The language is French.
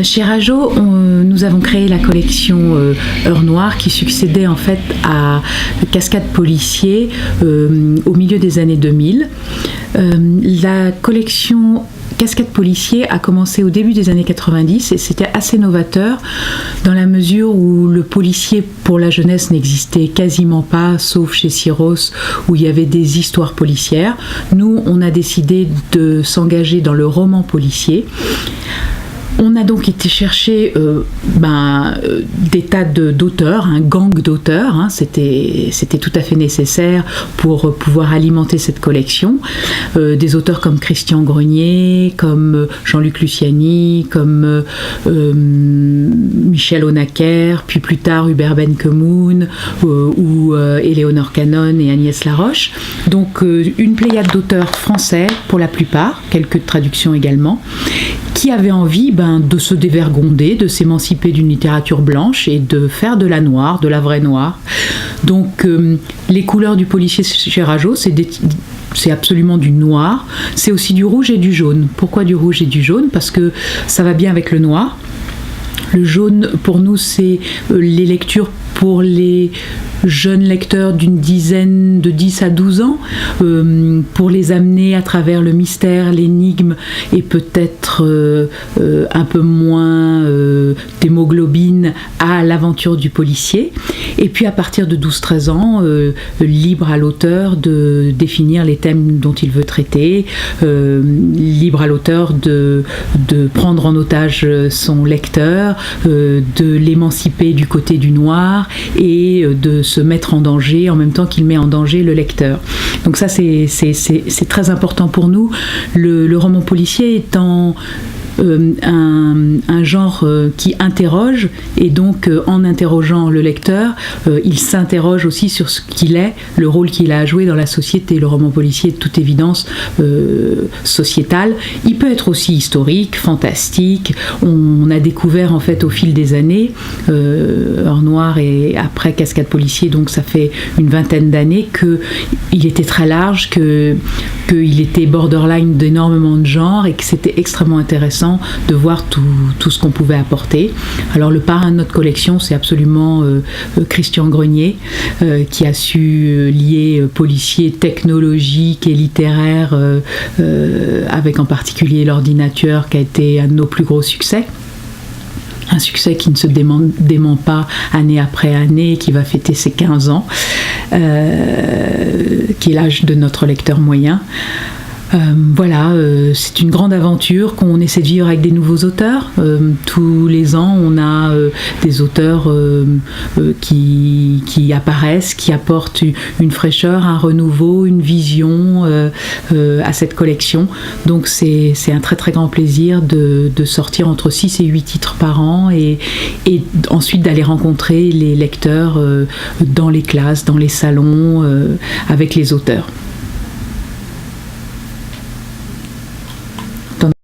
Chez Rageot, nous avons créé la collection Heure Noire qui succédait en fait à Cascade Policier au milieu des années 2000. La collection Cascade Policier a commencé au début des années 90 et c'était assez novateur dans la mesure où le policier pour la jeunesse n'existait quasiment pas, sauf chez Syros où il y avait des histoires policières. Nous, on a décidé de s'engager dans le roman policier. On a donc été chercher des tas d'auteurs, un gang d'auteurs, c'était tout à fait nécessaire pour pouvoir alimenter cette collection. Des auteurs comme Christian Grenier, comme Jean-Luc Luciani, comme Michel Honecker, puis plus tard Hubert Benkemoun ou Éléonore Canon et Agnès Laroche. Donc une pléiade d'auteurs français pour la plupart, quelques traductions également, qui avaient envie de se dévergonder, de s'émanciper d'une littérature blanche et de faire de la noire, de la vraie noire. Donc les couleurs du policier chez Rageot, c'est absolument du noir, c'est aussi du rouge et du jaune. Pourquoi du rouge et du jaune ? Parce que ça va bien avec le noir. Le jaune, pour nous, c'est les lectures pour les jeunes lecteurs d'une dizaine, de 10 à 12 ans, pour les amener à travers le mystère, l'énigme et peut-être un peu moins d'hémoglobine à l'aventure du policier. Et puis à partir de 12-13 ans, libre à l'auteur de définir les thèmes dont il veut traiter, libre à l'auteur de prendre en otage son lecteur, de l'émanciper du côté du noir et de se mettre en danger en même temps qu'il met en danger le lecteur. Donc ça c'est très important pour nous. Le roman policier étant un genre qui interroge et donc en interrogeant le lecteur, il s'interroge aussi sur ce qu'il est, le rôle qu'il a à jouer dans la société. Le roman policier est de toute évidence sociétal. Il peut être aussi historique, fantastique. On a découvert en fait au fil des années, Heure Noire et après Cascade Policier, donc ça fait une vingtaine d'années, qu'il était très large, qu'il était borderline d'énormément de genres et que c'était extrêmement intéressant de voir tout ce qu'on pouvait apporter. Alors le parrain de notre collection, c'est absolument Christian Grenier, qui a su lier policier technologique et littéraire, avec en particulier L'Ordinateur, qui a été un de nos plus gros succès. Un succès qui ne se dément pas année après année, qui va fêter ses 15 ans, qui est l'âge de notre lecteur moyen. C'est une grande aventure qu'on essaie de vivre avec des nouveaux auteurs. Tous les ans, on a des auteurs qui apparaissent, qui apportent une fraîcheur, un renouveau, une vision à cette collection. Donc c'est un très très grand plaisir de sortir entre 6 et 8 titres par an et ensuite d'aller rencontrer les lecteurs dans les classes, dans les salons, avec les auteurs.